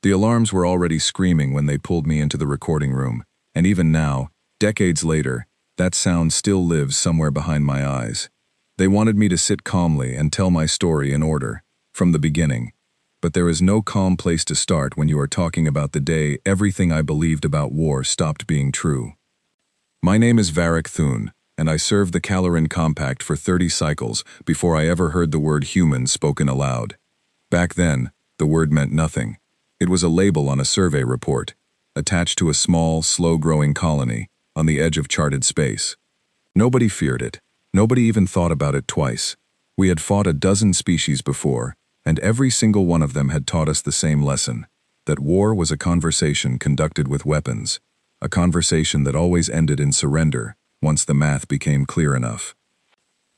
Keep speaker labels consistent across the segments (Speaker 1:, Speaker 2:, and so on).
Speaker 1: The alarms were already screaming when they pulled me into the recording room, and even now, decades later, that sound still lives somewhere behind my eyes. They wanted me to sit calmly and tell my story in order, from the beginning. But there is no calm place to start when you are talking about the day everything I believed about war stopped being true. My name is Varric Thune, and I served the Caloran Compact for 30 cycles before I ever heard the word human spoken aloud. Back then, the word meant nothing. It was a label on a survey report, attached to a small, slow-growing colony on the edge of charted space. Nobody feared it. Nobody even thought about it twice. We had fought a dozen species before, and every single one of them had taught us the same lesson, that war was a conversation conducted with weapons, a conversation that always ended in surrender once the math became clear enough.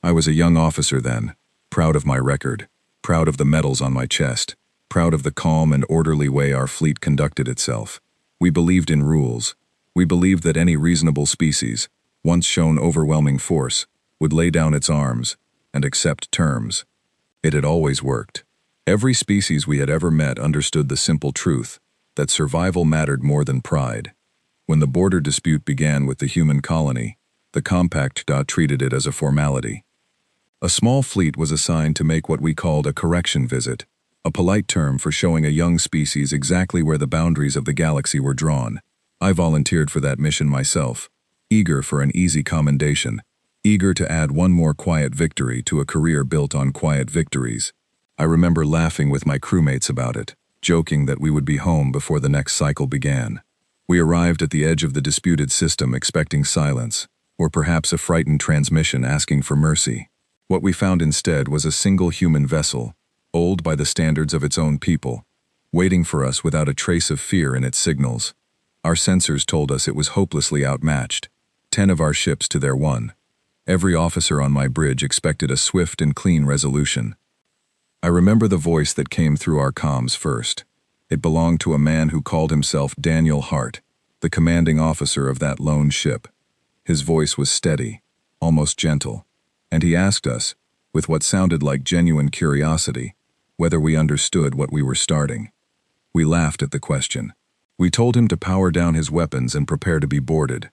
Speaker 1: I was a young officer then, proud of my record, proud of the medals on my chest, proud of the calm and orderly way our fleet conducted itself. We believed in rules. We believed that any reasonable species, once shown overwhelming force, would lay down its arms and accept terms. It had always worked. Every species we had ever met understood the simple truth that survival mattered more than pride. When the border dispute began with the human colony, the Compact treated it as a formality. A small fleet was assigned to make what we called a correction visit, a polite term for showing a young species exactly where the boundaries of the galaxy were drawn. I volunteered for that mission myself, eager for an easy commendation, eager to add one more quiet victory to a career built on quiet victories. I remember laughing with my crewmates about it, joking that we would be home before the next cycle began. We arrived at the edge of the disputed system expecting silence, or perhaps a frightened transmission asking for mercy. What we found instead was a single human vessel, old by the standards of its own people, waiting for us without a trace of fear in its signals. Our sensors told us it was hopelessly outmatched, 10 of our ships to their 1. Every officer on my bridge expected a swift and clean resolution. I remember the voice that came through our comms first. It belonged to a man who called himself Daniel Hart, the commanding officer of that lone ship. His voice was steady, almost gentle, and he asked us, with what sounded like genuine curiosity, whether we understood what we were starting. We laughed at the question. We told him to power down his weapons and prepare to be boarded.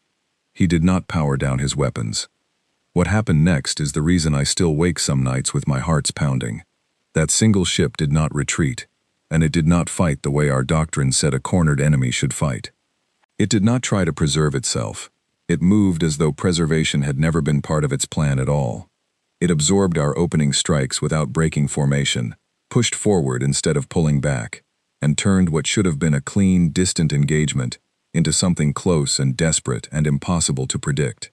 Speaker 1: He did not power down his weapons. What happened next is the reason I still wake some nights with my heart's pounding. That single ship did not retreat, and it did not fight the way our doctrine said a cornered enemy should fight. It did not try to preserve itself. It moved as though preservation had never been part of its plan at all. It absorbed our opening strikes without breaking formation, pushed forward instead of pulling back, and turned what should have been a clean, distant engagement into something close and desperate and impossible to predict.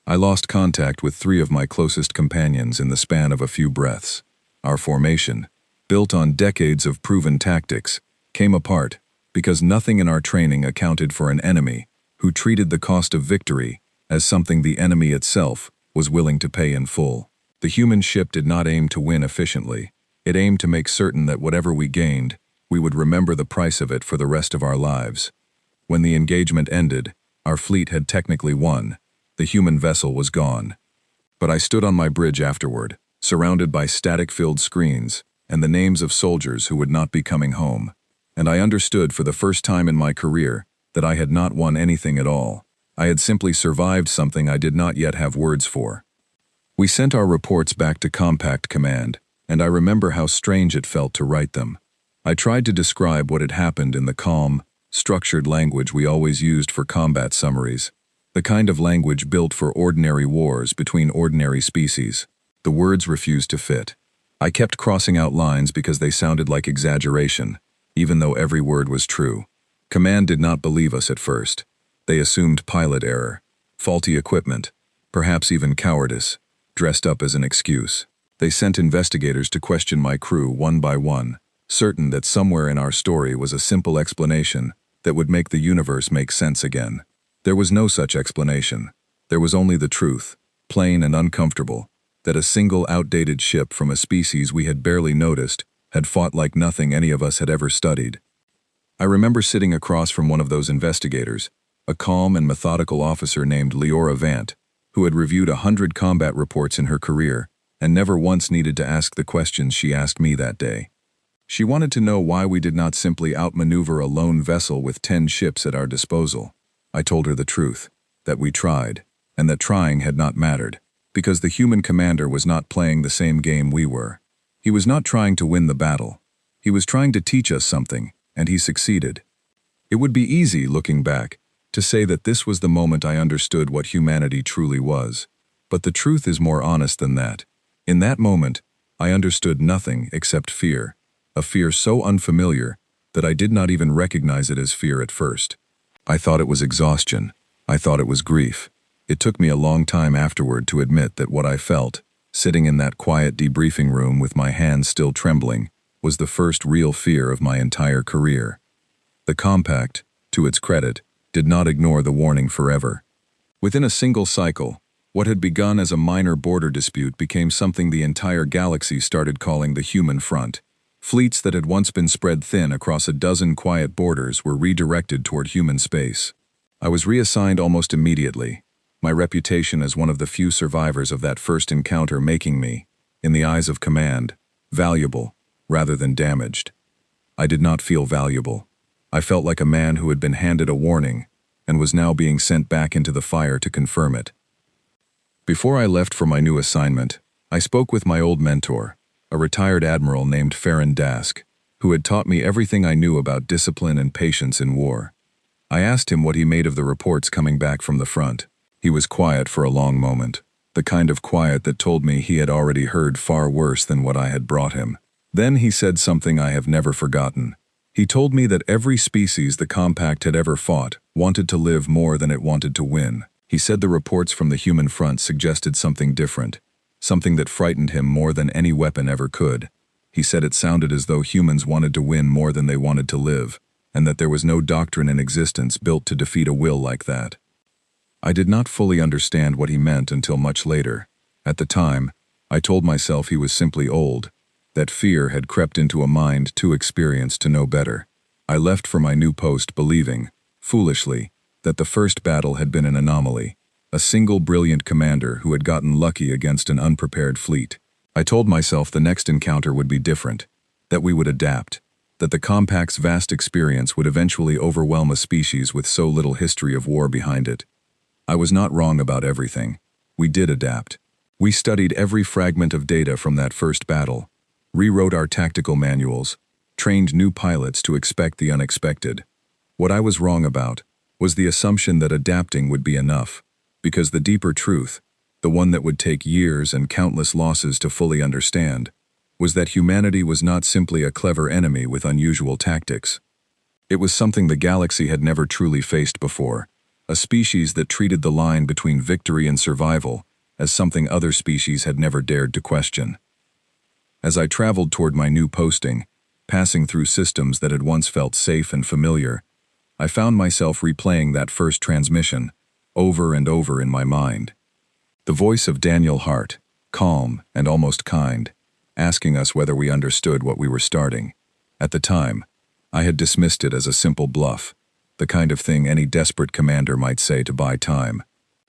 Speaker 1: I lost contact with 3 of my closest companions in the span of a few breaths. Our formation, built on decades of proven tactics, came apart because nothing in our training accounted for an enemy who treated the cost of victory as something the enemy itself was willing to pay in full. The human ship did not aim to win efficiently. It aimed to make certain that whatever we gained, we would remember the price of it for the rest of our lives. When the engagement ended, our fleet had technically won. The human vessel was gone. But I stood on my bridge afterward, surrounded by static-filled screens and the names of soldiers who would not be coming home. And I understood for the first time in my career that I had not won anything at all. I had simply survived something I did not yet have words for. We sent our reports back to Compact Command, and I remember how strange it felt to write them. I tried to describe what had happened in the calm, structured language we always used for combat summaries, the kind of language built for ordinary wars between ordinary species. The words refused to fit. I kept crossing out lines because they sounded like exaggeration, even though every word was true. Command did not believe us at first. They assumed pilot error, faulty equipment, perhaps even cowardice, dressed up as an excuse. They sent investigators to question my crew one by one, certain that somewhere in our story was a simple explanation that would make the universe make sense again. There was no such explanation. There was only the truth, plain and uncomfortable, that a single outdated ship from a species we had barely noticed had fought like nothing any of us had ever studied. I remember sitting across from one of those investigators, a calm and methodical officer named Leora Vant, who had reviewed 100 combat reports in her career and never once needed to ask the questions she asked me that day. She wanted to know why we did not simply outmaneuver a lone vessel with 10 ships at our disposal. I told her the truth, that we tried, and that trying had not mattered, because the human commander was not playing the same game we were. He was not trying to win the battle. He was trying to teach us something, and he succeeded. It would be easy, looking back, to say that this was the moment I understood what humanity truly was. But the truth is more honest than that. In that moment, I understood nothing except fear, a fear so unfamiliar that I did not even recognize it as fear at first. I thought it was exhaustion. I thought it was grief. It took me a long time afterward to admit that what I felt, sitting in that quiet debriefing room with my hands still trembling, was the first real fear of my entire career. The compact, to its credit, did not ignore the warning forever. Within a single cycle, what had begun as a minor border dispute became something the entire galaxy started calling the human front. Fleets that had once been spread thin across a dozen quiet borders were redirected toward human space. I was reassigned almost immediately, my reputation as one of the few survivors of that first encounter making me, in the eyes of command, valuable rather than damaged. I did not feel valuable. I felt like a man who had been handed a warning and was now being sent back into the fire to confirm it. Before I left for my new assignment, I spoke with my old mentor, a retired admiral named Farron Dask, who had taught me everything I knew about discipline and patience in war. I asked him what he made of the reports coming back from the front. He was quiet for a long moment, the kind of quiet that told me he had already heard far worse than what I had brought him. Then he said something I have never forgotten. He told me that every species the Compact had ever fought wanted to live more than it wanted to win. He said the reports from the human front suggested something different, something that frightened him more than any weapon ever could. He said it sounded as though humans wanted to win more than they wanted to live, and that there was no doctrine in existence built to defeat a will like that. I did not fully understand what he meant until much later. At the time, I told myself he was simply old, that fear had crept into a mind too experienced to know better. I left for my new post believing, foolishly, that the first battle had been an anomaly, a single brilliant commander who had gotten lucky against an unprepared fleet. I told myself the next encounter would be different, that we would adapt, that the Compact's vast experience would eventually overwhelm a species with so little history of war behind it. I was not wrong about everything. We did adapt. We studied every fragment of data from that first battle, rewrote our tactical manuals, trained new pilots to expect the unexpected. What I was wrong about was the assumption that adapting would be enough, because the deeper truth, the one that would take years and countless losses to fully understand, was that humanity was not simply a clever enemy with unusual tactics. It was something the galaxy had never truly faced before, a species that treated the line between victory and survival as something other species had never dared to question. As I traveled toward my new posting, passing through systems that had once felt safe and familiar, I found myself replaying that first transmission, over and over in my mind. The voice of Daniel Hart, calm and almost kind, asking us whether we understood what we were starting. At the time, I had dismissed it as a simple bluff, the kind of thing any desperate commander might say to buy time.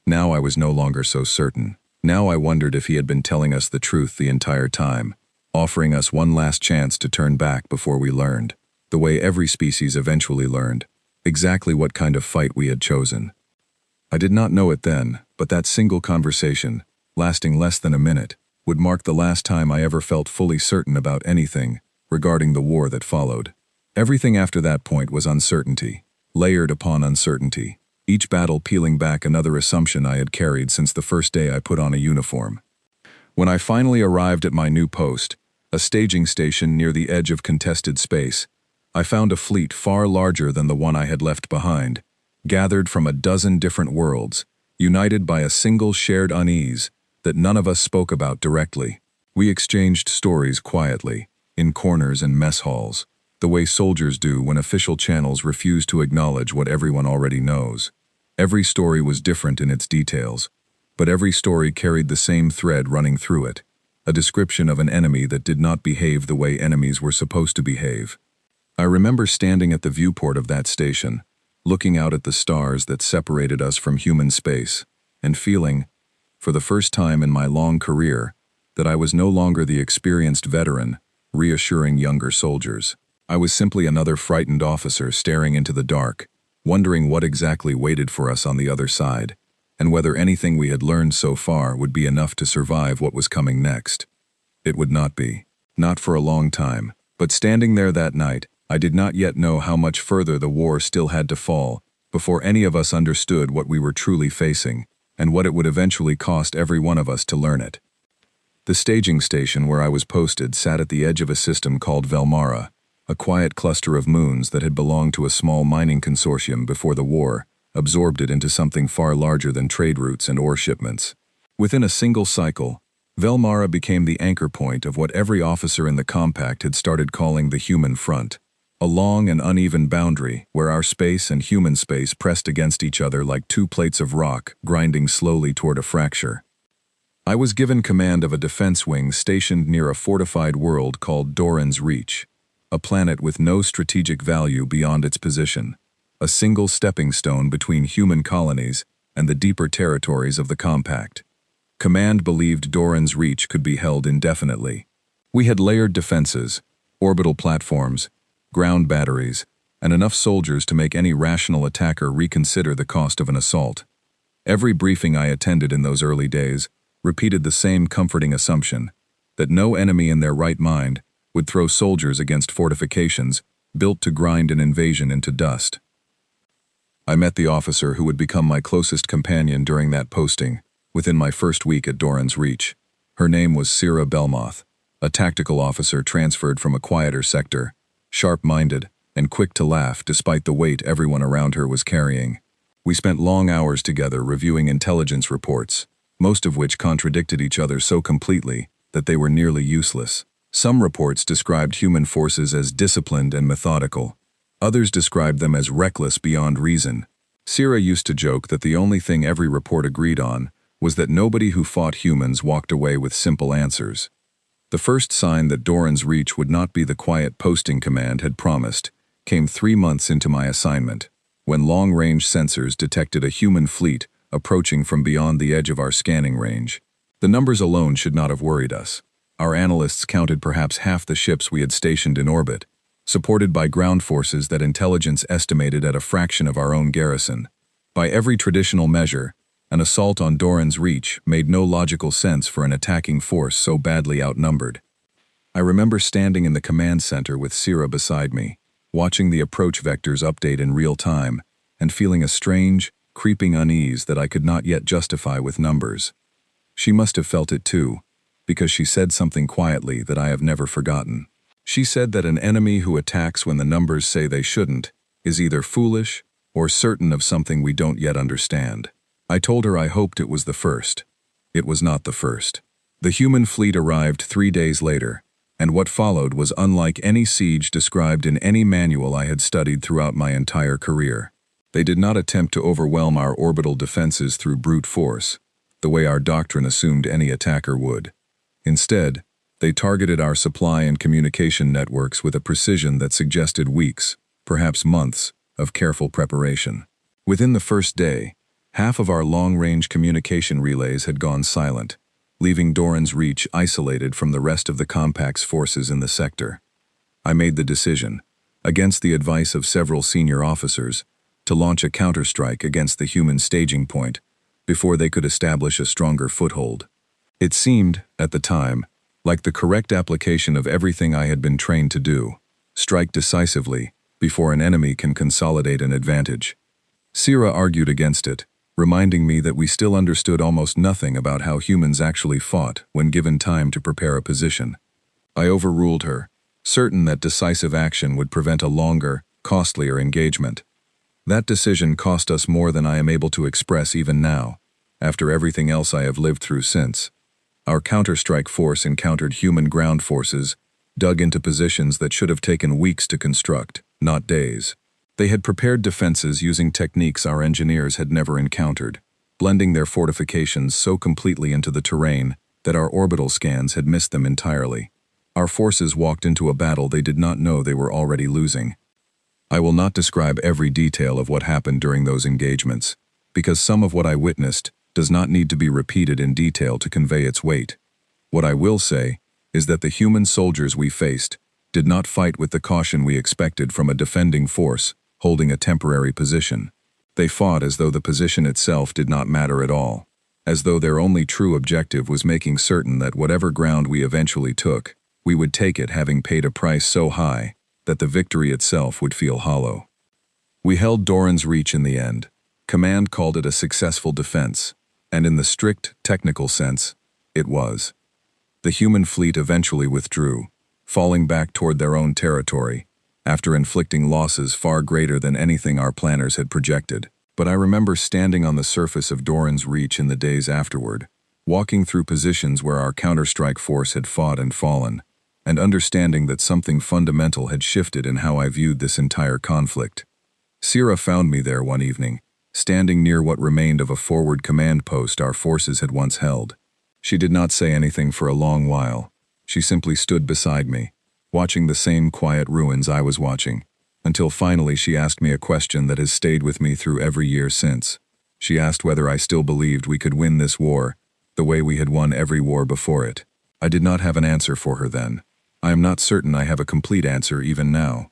Speaker 1: Now I was no longer so certain. Now I wondered if he had been telling us the truth the entire time, offering us one last chance to turn back before we learned, the way every species eventually learned, exactly what kind of fight we had chosen. I did not know it then, but that single conversation, lasting less than a minute, would mark the last time I ever felt fully certain about anything regarding the war that followed. Everything after that point was uncertainty, layered upon uncertainty, each battle peeling back another assumption I had carried since the first day I put on a uniform. When I finally arrived at my new post, a staging station near the edge of contested space, I found a fleet far larger than the one I had left behind, gathered from a dozen different worlds, united by a single shared unease that none of us spoke about directly. We exchanged stories quietly, in corners and mess halls, the way soldiers do when official channels refuse to acknowledge what everyone already knows. Every story was different in its details, but every story carried the same thread running through it, a description of an enemy that did not behave the way enemies were supposed to behave. I remember standing at the viewport of that station, looking out at the stars that separated us from human space, and feeling, for the first time in my long career, that I was no longer the experienced veteran, reassuring younger soldiers. I was simply another frightened officer staring into the dark, wondering what exactly waited for us on the other side, and whether anything we had learned so far would be enough to survive what was coming next. It would not be. Not for a long time. But standing there that night, I did not yet know how much further the war still had to fall before any of us understood what we were truly facing, and what it would eventually cost every one of us to learn it. The staging station where I was posted sat at the edge of a system called Velmara, a quiet cluster of moons that had belonged to a small mining consortium before the war absorbed it into something far larger than trade routes and ore shipments. Within a single cycle, Velmara became the anchor point of what every officer in the compact had started calling the human front, a long and uneven boundary where our space and human space pressed against each other like two plates of rock grinding slowly toward a fracture. I was given command of a defense wing stationed near a fortified world called Doran's Reach, a planet with no strategic value beyond its position, a single stepping stone between human colonies and the deeper territories of the compact. Command believed Doran's Reach could be held indefinitely. We had layered defenses, orbital platforms, ground batteries, and enough soldiers to make any rational attacker reconsider the cost of an assault. Every briefing I attended in those early days repeated the same comforting assumption, that no enemy in their right mind would throw soldiers against fortifications built to grind an invasion into dust. I met the officer who would become my closest companion during that posting, within my first week at Doran's Reach. Her name was Sira Belmoth, a tactical officer transferred from a quieter sector, sharp-minded and quick to laugh despite the weight everyone around her was carrying. We spent long hours together reviewing intelligence reports, most of which contradicted each other so completely that they were nearly useless. Some reports described human forces as disciplined and methodical. Others described them as reckless beyond reason. Sira used to joke that the only thing every report agreed on was that nobody who fought humans walked away with simple answers. The first sign that Doran's Reach would not be the quiet posting command had promised came 3 months into my assignment, when long-range sensors detected a human fleet approaching from beyond the edge of our scanning range. The numbers alone should not have worried us. Our analysts counted perhaps half the ships we had stationed in orbit, supported by ground forces that intelligence estimated at a fraction of our own garrison. By every traditional measure, an assault on Doran's Reach made no logical sense for an attacking force so badly outnumbered. I remember standing in the command center with Sira beside me, watching the approach vectors update in real time, and feeling a strange, creeping unease that I could not yet justify with numbers. She must have felt it too, because she said something quietly that I have never forgotten. She said that an enemy who attacks when the numbers say they shouldn't is either foolish or certain of something we don't yet understand. I told her I hoped it was the first. It was not the first. The human fleet arrived 3 days later, and what followed was unlike any siege described in any manual I had studied throughout my entire career. They did not attempt to overwhelm our orbital defenses through brute force, the way our doctrine assumed any attacker would. Instead, they targeted our supply and communication networks with a precision that suggested weeks, perhaps months, of careful preparation. Within the first day, half of our long-range communication relays had gone silent, leaving Doran's Reach isolated from the rest of the compact's forces in the sector. I made the decision, against the advice of several senior officers, to launch a counterstrike against the human staging point before they could establish a stronger foothold. It seemed, at the time, like the correct application of everything I had been trained to do: strike decisively before an enemy can consolidate an advantage. Sira argued against it, reminding me that we still understood almost nothing about how humans actually fought when given time to prepare a position. I overruled her, certain that decisive action would prevent a longer, costlier engagement. That decision cost us more than I am able to express even now, after everything else I have lived through since. Our counterstrike force encountered human ground forces, dug into positions that should have taken weeks to construct, not days. They had prepared defenses using techniques our engineers had never encountered, blending their fortifications so completely into the terrain that our orbital scans had missed them entirely. Our forces walked into a battle they did not know they were already losing. I will not describe every detail of what happened during those engagements, because some of what I witnessed does not need to be repeated in detail to convey its weight. What I will say is that the human soldiers we faced did not fight with the caution we expected from a defending force holding a temporary position. They fought as though the position itself did not matter at all, as though their only true objective was making certain that whatever ground we eventually took, we would take it having paid a price so high that the victory itself would feel hollow. We held Doran's reach in the end. Command called it a successful defense, and in the strict, technical sense, it was. The human fleet eventually withdrew, falling back toward their own territory, after inflicting losses far greater than anything our planners had projected. But I remember standing on the surface of Doran's reach in the days afterward, walking through positions where our counterstrike force had fought and fallen, and understanding that something fundamental had shifted in how I viewed this entire conflict. Sierra found me there one evening, standing near what remained of a forward command post our forces had once held. She did not say anything for a long while. She simply stood beside me, watching the same quiet ruins I was watching, until finally she asked me a question that has stayed with me through every year since. She asked whether I still believed we could win this war, the way we had won every war before it. I did not have an answer for her then. I am not certain I have a complete answer even now.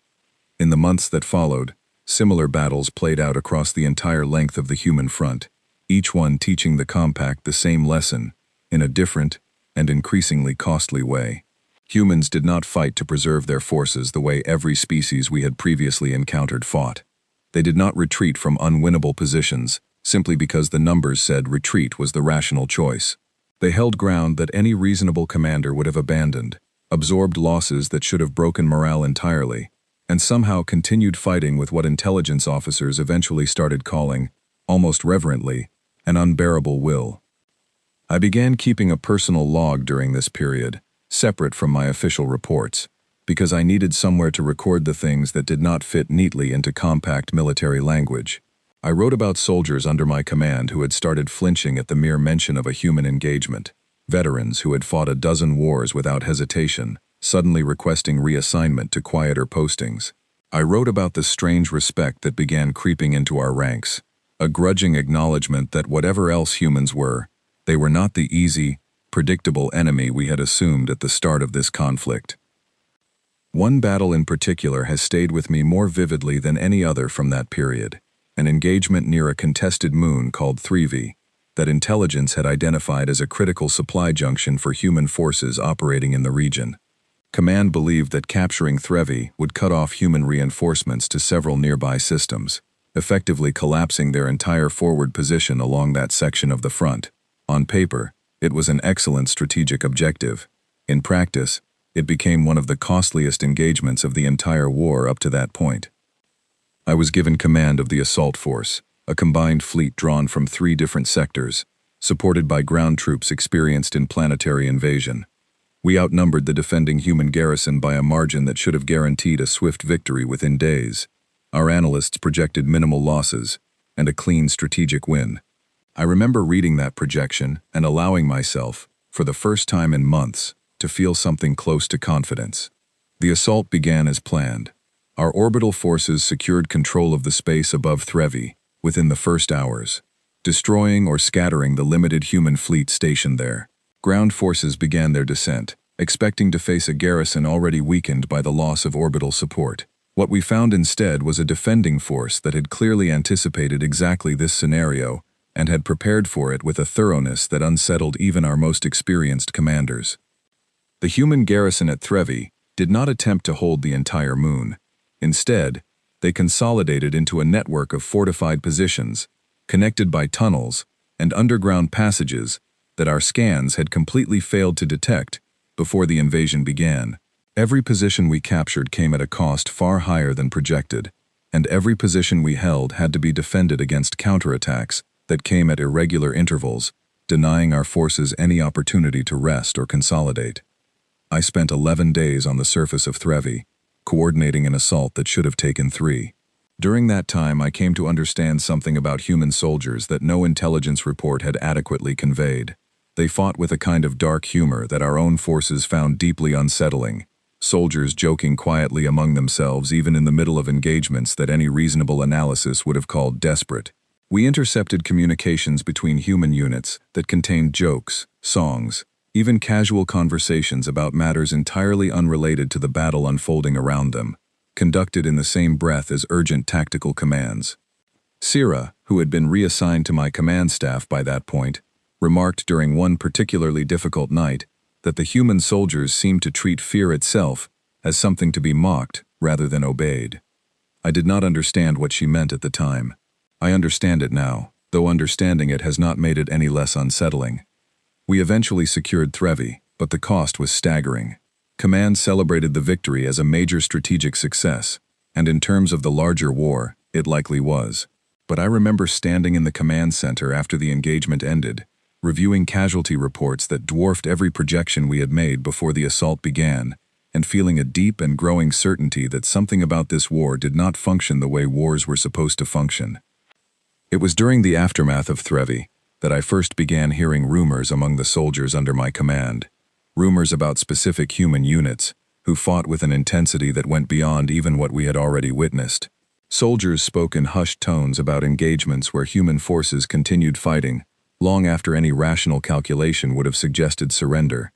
Speaker 1: In the months that followed, similar battles played out across the entire length of the human front, each one teaching the compact the same lesson, in a different and increasingly costly way. Humans did not fight to preserve their forces the way every species we had previously encountered fought. They did not retreat from unwinnable positions, simply because the numbers said retreat was the rational choice. They held ground that any reasonable commander would have abandoned, absorbed losses that should have broken morale entirely, and somehow continued fighting with what intelligence officers eventually started calling, almost reverently, an unbearable will. I began keeping a personal log during this period, separate from my official reports, because I needed somewhere to record the things that did not fit neatly into compact military language. I wrote about soldiers under my command who had started flinching at the mere mention of a human engagement, veterans who had fought a dozen wars without hesitation, suddenly requesting reassignment to quieter postings. I wrote about the strange respect that began creeping into our ranks, a grudging acknowledgement that whatever else humans were, they were not the easy, predictable enemy we had assumed at the start of this conflict. One battle in particular has stayed with me more vividly than any other from that period, an engagement near a contested moon called Threvy, that intelligence had identified as a critical supply junction for human forces operating in the region. Command believed that capturing Threvy would cut off human reinforcements to several nearby systems, effectively collapsing their entire forward position along that section of the front. On paper, it was an excellent strategic objective. In practice, it became one of the costliest engagements of the entire war up to that point. I was given command of the assault force, a combined fleet drawn from 3 different sectors, supported by ground troops experienced in planetary invasion. We outnumbered the defending human garrison by a margin that should have guaranteed a swift victory within days. Our analysts projected minimal losses and a clean strategic win. I remember reading that projection and allowing myself, for the first time in months, to feel something close to confidence. The assault began as planned. Our orbital forces secured control of the space above Threvy within the first hours, destroying or scattering the limited human fleet stationed there. Ground forces began their descent, expecting to face a garrison already weakened by the loss of orbital support. What we found instead was a defending force that had clearly anticipated exactly this scenario and had prepared for it with a thoroughness that unsettled even our most experienced commanders. The human garrison at Threvy did not attempt to hold the entire moon. Instead, they consolidated into a network of fortified positions, connected by tunnels and underground passages that our scans had completely failed to detect before the invasion began. Every position we captured came at a cost far higher than projected, and every position we held had to be defended against counterattacks that came at irregular intervals, denying our forces any opportunity to rest or consolidate. I spent 11 days on the surface of Threvy, coordinating an assault that should have taken 3. During that time, I came to understand something about human soldiers that no intelligence report had adequately conveyed. They fought with a kind of dark humor that our own forces found deeply unsettling, soldiers joking quietly among themselves even in the middle of engagements that any reasonable analysis would have called desperate. We intercepted communications between human units that contained jokes, songs, even casual conversations about matters entirely unrelated to the battle unfolding around them, conducted in the same breath as urgent tactical commands. Sira, who had been reassigned to my command staff by that point, remarked during one particularly difficult night that the human soldiers seemed to treat fear itself as something to be mocked rather than obeyed. I did not understand what she meant at the time. I understand it now, though understanding it has not made it any less unsettling. We eventually secured Threvy, but the cost was staggering. Command celebrated the victory as a major strategic success, and in terms of the larger war, it likely was. But I remember standing in the command center after the engagement ended, reviewing casualty reports that dwarfed every projection we had made before the assault began, and feeling a deep and growing certainty that something about this war did not function the way wars were supposed to function. It was during the aftermath of Threvy that I first began hearing rumors among the soldiers under my command, rumors about specific human units who fought with an intensity that went beyond even what we had already witnessed. Soldiers spoke in hushed tones about engagements where human forces continued fighting, long after any rational calculation would have suggested surrender,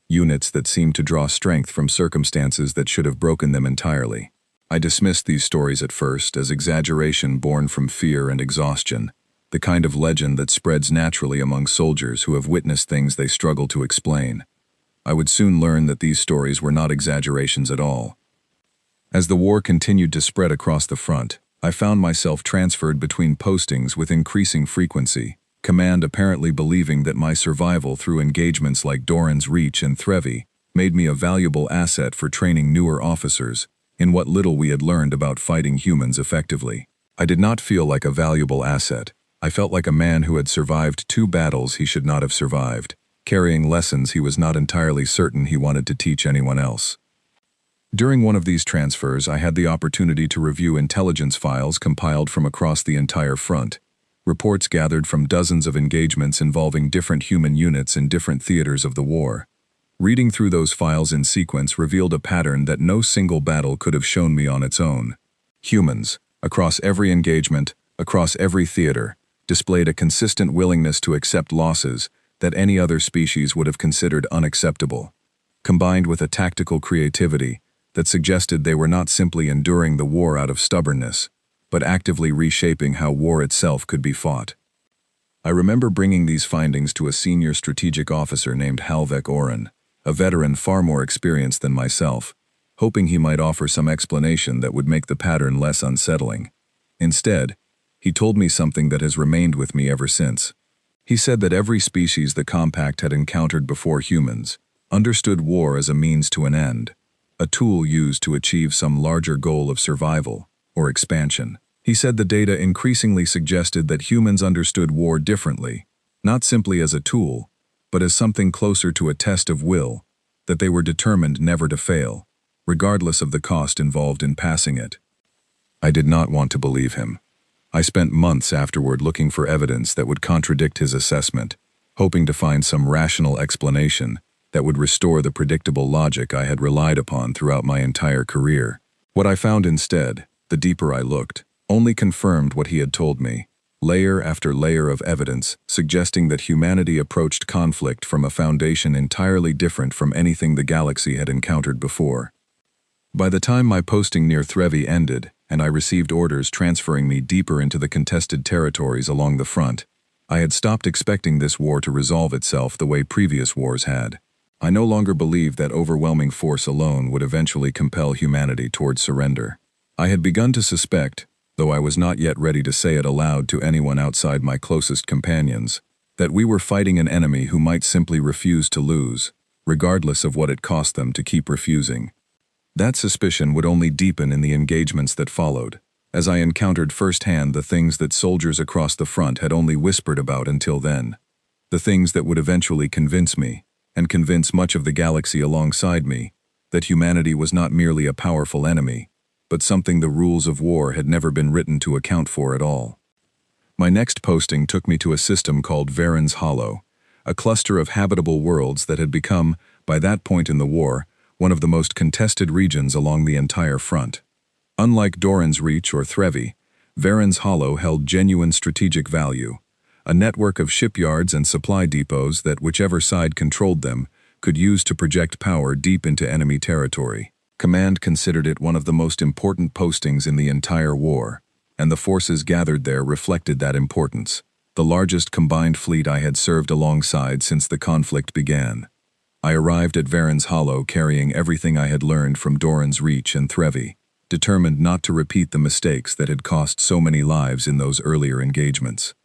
Speaker 1: units that seemed to draw strength from circumstances that should have broken them entirely. I dismissed these stories at first as exaggeration born from fear and exhaustion, the kind of legend that spreads naturally among soldiers who have witnessed things they struggle to explain. I would soon learn that these stories were not exaggerations at all. As the war continued to spread across the front, I found myself transferred between postings with increasing frequency, command apparently believing that my survival through engagements like Doran's Reach and Threvy made me a valuable asset for training newer officers in what little we had learned about fighting humans effectively. I did not feel like a valuable asset. I felt like a man who had survived 2 battles he should not have survived, carrying lessons he was not entirely certain he wanted to teach anyone else. During one of these transfers, I had the opportunity to review intelligence files compiled from across the entire front, reports gathered from dozens of engagements involving different human units in different theaters of the war. Reading through those files in sequence revealed a pattern that no single battle could have shown me on its own. Humans, across every engagement, across every theater, displayed a consistent willingness to accept losses that any other species would have considered unacceptable, combined with a tactical creativity that suggested they were not simply enduring the war out of stubbornness, but actively reshaping how war itself could be fought. I remember bringing these findings to a senior strategic officer named Halvek Oren, a veteran far more experienced than myself, hoping he might offer some explanation that would make the pattern less unsettling. Instead, he told me something that has remained with me ever since. He said that every species the Compact had encountered before humans understood war as a means to an end, a tool used to achieve some larger goal of survival or expansion. He said the data increasingly suggested that humans understood war differently, not simply as a tool, but as something closer to a test of will, that they were determined never to fail, regardless of the cost involved in passing it. I did not want to believe him. I spent months afterward looking for evidence that would contradict his assessment, hoping to find some rational explanation that would restore the predictable logic I had relied upon throughout my entire career. What I found instead, the deeper I looked, only confirmed what he had told me, layer after layer of evidence suggesting that humanity approached conflict from a foundation entirely different from anything the galaxy had encountered before. By the time my posting near Threvy ended, and I received orders transferring me deeper into the contested territories along the front, I had stopped expecting this war to resolve itself the way previous wars had. I no longer believed that overwhelming force alone would eventually compel humanity towards surrender. I had begun to suspect, though I was not yet ready to say it aloud to anyone outside my closest companions, that we were fighting an enemy who might simply refuse to lose, regardless of what it cost them to keep refusing. That suspicion would only deepen in the engagements that followed, as I encountered firsthand the things that soldiers across the front had only whispered about until then, the things that would eventually convince me, and convince much of the galaxy alongside me, that humanity was not merely a powerful enemy, but something the rules of war had never been written to account for at all. My next posting took me to a system called Varen's Hollow, a cluster of habitable worlds that had become, by that point in the war, one of the most contested regions along the entire front. Unlike Doran's Reach or Threvy, Varen's Hollow held genuine strategic value, a network of shipyards and supply depots that whichever side controlled them could use to project power deep into enemy territory. Command considered it one of the most important postings in the entire war, and the forces gathered there reflected that importance, the largest combined fleet I had served alongside since the conflict began. I arrived at Varen's Hollow carrying everything I had learned from Doran's Reach and Threvy, determined not to repeat the mistakes that had cost so many lives in those earlier engagements.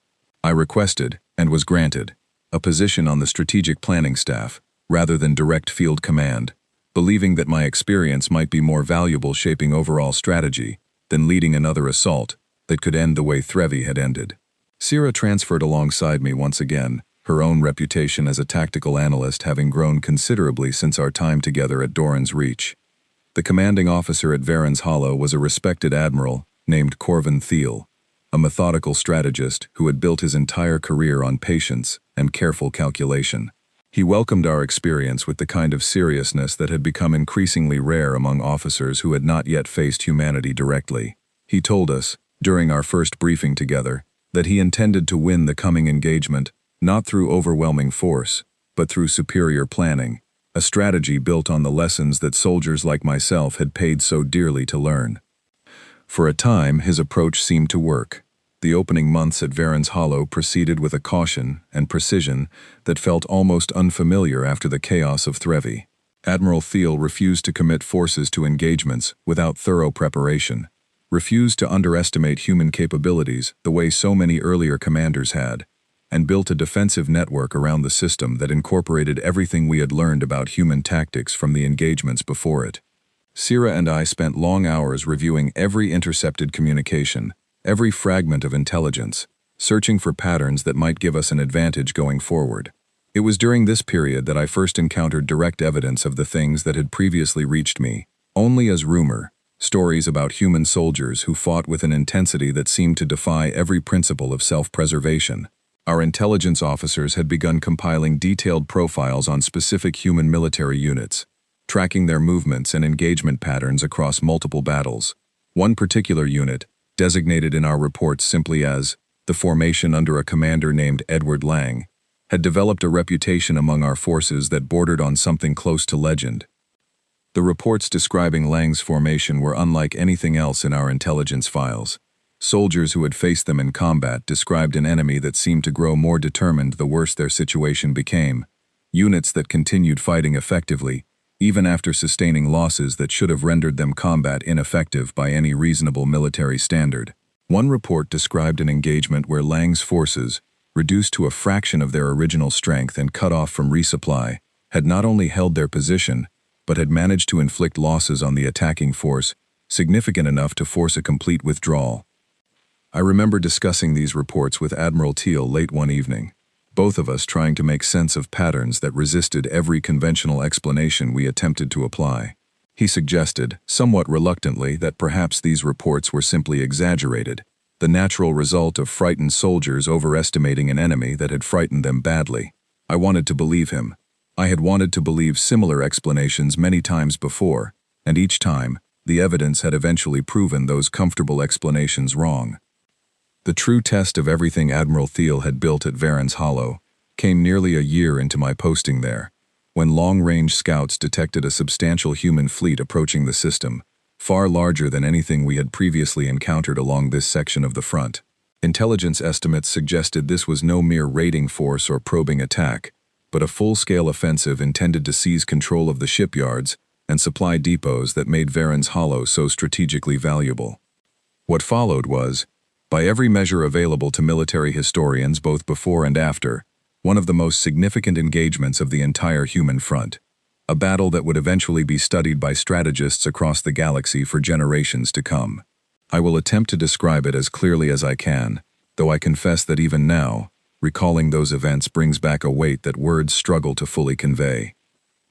Speaker 1: I requested, and was granted, a position on the strategic planning staff, rather than direct field command, believing that my experience might be more valuable shaping overall strategy than leading another assault that could end the way Threvy had ended. Sira transferred alongside me once again, her own reputation as a tactical analyst having grown considerably since our time together at Doran's Reach. The commanding officer at Varen's Hollow was a respected admiral named Corvin Thiel, a methodical strategist who had built his entire career on patience and careful calculation. He welcomed our experience with the kind of seriousness that had become increasingly rare among officers who had not yet faced humanity directly. He told us, during our first briefing together, that he intended to win the coming engagement not through overwhelming force, but through superior planning, a strategy built on the lessons that soldiers like myself had paid so dearly to learn. For a time, his approach seemed to work. The opening months at Varen's Hollow proceeded with a caution and precision that felt almost unfamiliar after the chaos of Threvy. Admiral Thiel refused to commit forces to engagements without thorough preparation, refused to underestimate human capabilities the way so many earlier commanders had, and built a defensive network around the system that incorporated everything we had learned about human tactics from the engagements before it. Sira and I spent long hours reviewing every intercepted communication, every fragment of intelligence, searching for patterns that might give us an advantage going forward. It was during this period that I first encountered direct evidence of the things that had previously reached me, only as rumor, stories about human soldiers who fought with an intensity that seemed to defy every principle of self-preservation. Our intelligence officers had begun compiling detailed profiles on specific human military units, tracking their movements and engagement patterns across multiple battles. One particular unit, designated in our reports simply as the formation under a commander named Edward Lang, had developed a reputation among our forces that bordered on something close to legend. The reports describing Lang's formation were unlike anything else in our intelligence files. Soldiers who had faced them in combat described an enemy that seemed to grow more determined the worse their situation became, units that continued fighting effectively, even after sustaining losses that should have rendered them combat ineffective by any reasonable military standard. One report described an engagement where Lang's forces, reduced to a fraction of their original strength and cut off from resupply, had not only held their position, but had managed to inflict losses on the attacking force, significant enough to force a complete withdrawal. I remember discussing these reports with Admiral Thiel late one evening, both of us trying to make sense of patterns that resisted every conventional explanation we attempted to apply. He suggested, somewhat reluctantly, that perhaps these reports were simply exaggerated, the natural result of frightened soldiers overestimating an enemy that had frightened them badly. I wanted to believe him. I had wanted to believe similar explanations many times before, and each time, the evidence had eventually proven those comfortable explanations wrong. The true test of everything Admiral Thiel had built at Varen's Hollow came nearly a year into my posting there, when long-range scouts detected a substantial human fleet approaching the system, far larger than anything we had previously encountered along this section of the front. Intelligence estimates suggested this was no mere raiding force or probing attack, but a full-scale offensive intended to seize control of the shipyards and supply depots that made Varen's Hollow so strategically valuable. What followed was, by every measure available to military historians both before and after, one of the most significant engagements of the entire human front, a battle that would eventually be studied by strategists across the galaxy for generations to come. I will attempt to describe it as clearly as I can, though I confess that even now, recalling those events brings back a weight that words struggle to fully convey.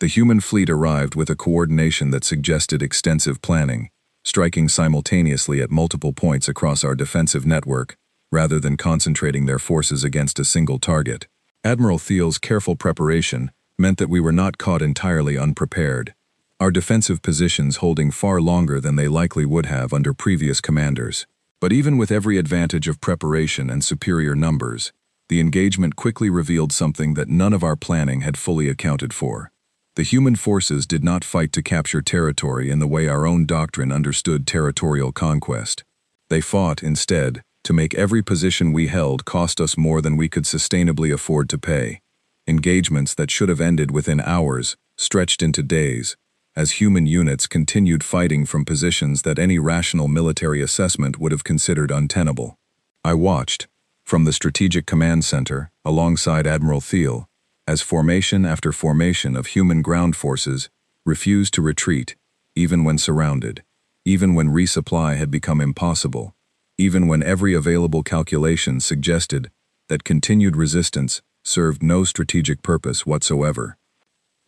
Speaker 1: The human fleet arrived with a coordination that suggested extensive planning, striking simultaneously at multiple points across our defensive network, rather than concentrating their forces against a single target. Admiral Thiel's careful preparation meant that we were not caught entirely unprepared, our defensive positions holding far longer than they likely would have under previous commanders. But even with every advantage of preparation and superior numbers, the engagement quickly revealed something that none of our planning had fully accounted for. The human forces did not fight to capture territory in the way our own doctrine understood territorial conquest. They fought, instead, to make every position we held cost us more than we could sustainably afford to pay. Engagements that should have ended within hours stretched into days, as human units continued fighting from positions that any rational military assessment would have considered untenable. I watched, from the Strategic Command Center, alongside Admiral Thiel, as formation after formation of human ground forces refused to retreat, even when surrounded, even when resupply had become impossible, even when every available calculation suggested that continued resistance served no strategic purpose whatsoever.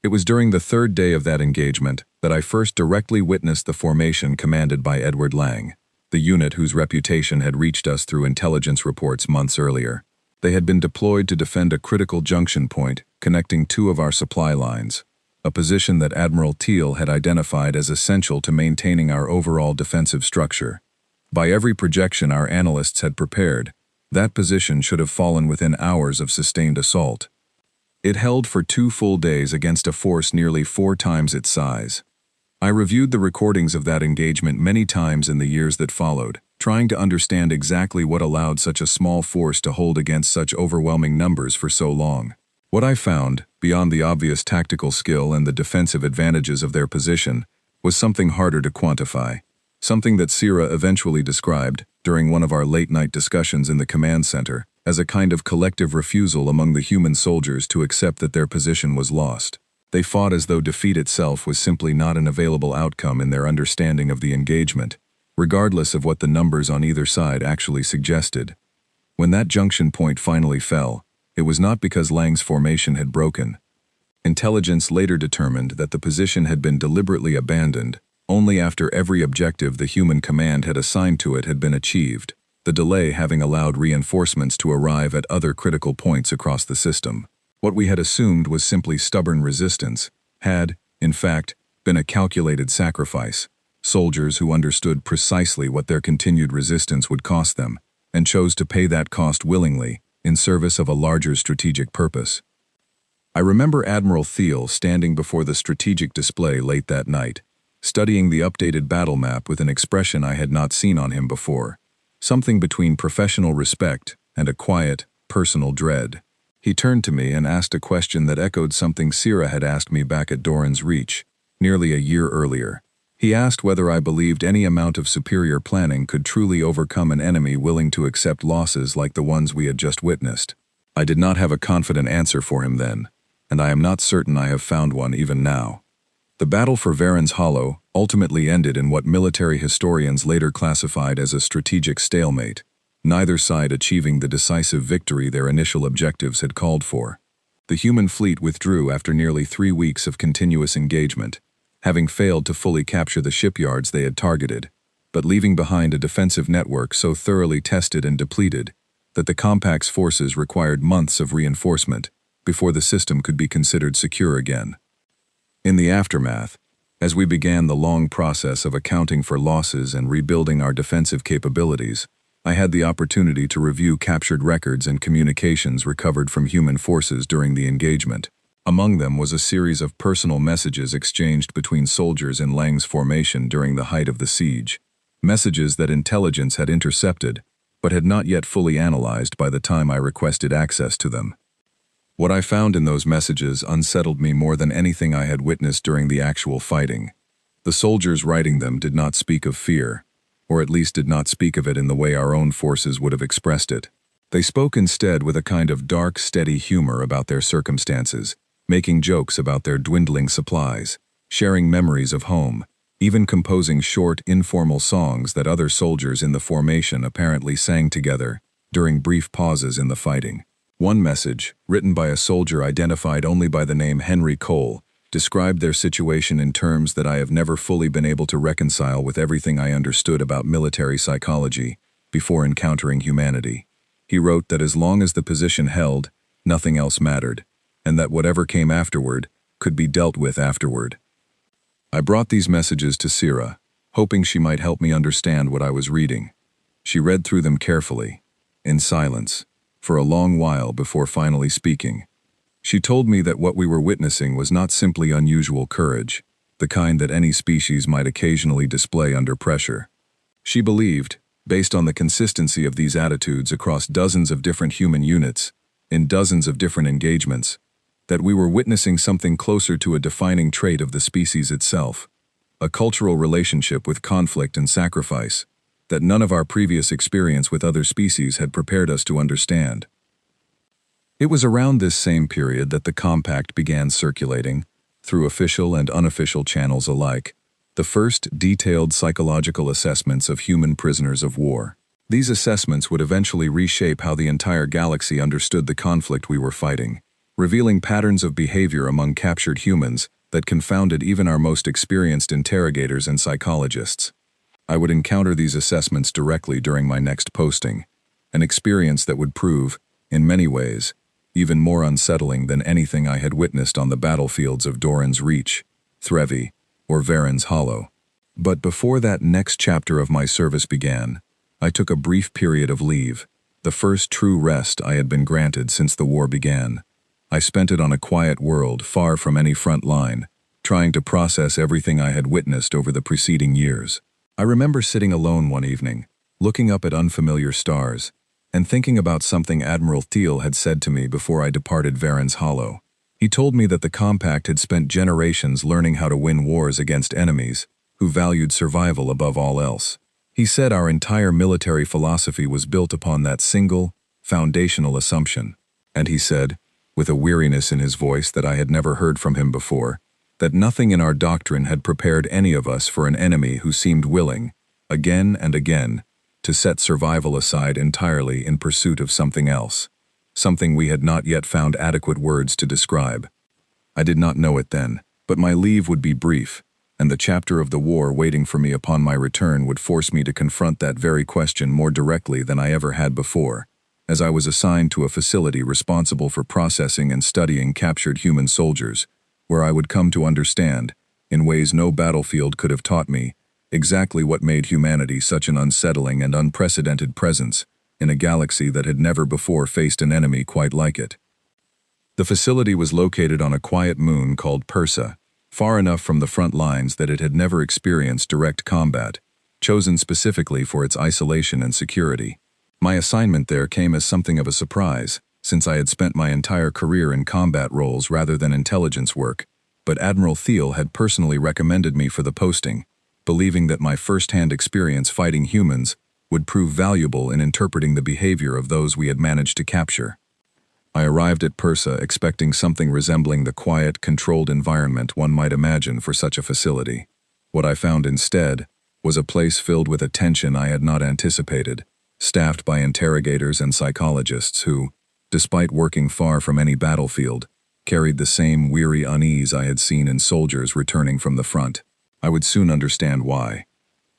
Speaker 1: It was during the third day of that engagement that I first directly witnessed the formation commanded by Edward Lang, the unit whose reputation had reached us through intelligence reports months earlier. They had been deployed to defend a critical junction point connecting two of our supply lines, a position that Admiral Thiel had identified as essential to maintaining our overall defensive structure. By every projection our analysts had prepared, that position should have fallen within hours of sustained assault. It held for 2 full days against a force nearly 4 times its size. I reviewed the recordings of that engagement many times in the years that followed, trying to understand exactly what allowed such a small force to hold against such overwhelming numbers for so long. What I found, beyond the obvious tactical skill and the defensive advantages of their position, was something harder to quantify, something that Sira eventually described, during one of our late-night discussions in the command center, as a kind of collective refusal among the human soldiers to accept that their position was lost. They fought as though defeat itself was simply not an available outcome in their understanding of the engagement, regardless of what the numbers on either side actually suggested. When that junction point finally fell, it was not because Lang's formation had broken. Intelligence later determined that the position had been deliberately abandoned only after every objective the human command had assigned to it had been achieved, the delay having allowed reinforcements to arrive at other critical points across the system. What we had assumed was simply stubborn resistance had, in fact, been a calculated sacrifice. Soldiers who understood precisely what their continued resistance would cost them, and chose to pay that cost willingly in service of a larger strategic purpose. I remember Admiral Thiel standing before the strategic display late that night, studying the updated battle map with an expression I had not seen on him before, something between professional respect and a quiet, personal dread. He turned to me and asked a question that echoed something Sira had asked me back at Doran's Reach, nearly a year earlier. He asked whether I believed any amount of superior planning could truly overcome an enemy willing to accept losses like the ones we had just witnessed. I did not have a confident answer for him then, and I am not certain I have found one even now. The battle for Varen's Hollow ultimately ended in what military historians later classified as a strategic stalemate, neither side achieving the decisive victory their initial objectives had called for. The human fleet withdrew after nearly 3 weeks of continuous engagement, having failed to fully capture the shipyards they had targeted, but leaving behind a defensive network so thoroughly tested and depleted that the compact's forces required months of reinforcement before the system could be considered secure again. In the aftermath, as we began the long process of accounting for losses and rebuilding our defensive capabilities, I had the opportunity to review captured records and communications recovered from human forces during the engagement. Among them was a series of personal messages exchanged between soldiers in Lang's formation during the height of the siege, messages that intelligence had intercepted, but had not yet fully analyzed by the time I requested access to them. What I found in those messages unsettled me more than anything I had witnessed during the actual fighting. The soldiers writing them did not speak of fear, or at least did not speak of it in the way our own forces would have expressed it. They spoke instead with a kind of dark, steady humor about their circumstances, making jokes about their dwindling supplies, sharing memories of home, even composing short, informal songs that other soldiers in the formation apparently sang together during brief pauses in the fighting. One message, written by a soldier identified only by the name Henry Cole, described their situation in terms that I have never fully been able to reconcile with everything I understood about military psychology before encountering humanity. He wrote that as long as the position held, nothing else mattered, and that whatever came afterward could be dealt with afterward. I brought these messages to Sira, hoping she might help me understand what I was reading. She read through them carefully, in silence, for a long while before finally speaking. She told me that what we were witnessing was not simply unusual courage, the kind that any species might occasionally display under pressure. She believed, based on the consistency of these attitudes across dozens of different human units, in dozens of different engagements, that we were witnessing something closer to a defining trait of the species itself, a cultural relationship with conflict and sacrifice, that none of our previous experience with other species had prepared us to understand. It was around this same period that the compact began circulating, through official and unofficial channels alike, the first detailed psychological assessments of human prisoners of war. These assessments would eventually reshape how the entire galaxy understood the conflict we were fighting, revealing patterns of behavior among captured humans that confounded even our most experienced interrogators and psychologists. I would encounter these assessments directly during my next posting, an experience that would prove, in many ways, even more unsettling than anything I had witnessed on the battlefields of Doran's Reach, Threvy, or Varen's Hollow. But before that next chapter of my service began, I took a brief period of leave, the first true rest I had been granted since the war began. I spent it on a quiet world far from any front line, trying to process everything I had witnessed over the preceding years. I remember sitting alone one evening, looking up at unfamiliar stars, and thinking about something Admiral Thiel had said to me before I departed Varen's Hollow. He told me that the Compact had spent generations learning how to win wars against enemies who valued survival above all else. He said our entire military philosophy was built upon that single, foundational assumption. And he said, with a weariness in his voice that I had never heard from him before, that nothing in our doctrine had prepared any of us for an enemy who seemed willing, again and again, to set survival aside entirely in pursuit of something else, something we had not yet found adequate words to describe. I did not know it then, but my leave would be brief, and the chapter of the war waiting for me upon my return would force me to confront that very question more directly than I ever had before, as I was assigned to a facility responsible for processing and studying captured human soldiers, where I would come to understand, in ways no battlefield could have taught me, exactly what made humanity such an unsettling and unprecedented presence in a galaxy that had never before faced an enemy quite like it. The facility was located on a quiet moon called Persa, far enough from the front lines that it had never experienced direct combat, chosen specifically for its isolation and security. My assignment there came as something of a surprise, since I had spent my entire career in combat roles rather than intelligence work, but Admiral Thiel had personally recommended me for the posting, believing that my first-hand experience fighting humans would prove valuable in interpreting the behavior of those we had managed to capture. I arrived at Persa expecting something resembling the quiet, controlled environment one might imagine for such a facility. What I found instead was a place filled with a tension I had not anticipated, staffed by interrogators and psychologists who, despite working far from any battlefield, carried the same weary unease I had seen in soldiers returning from the front. I would soon understand why.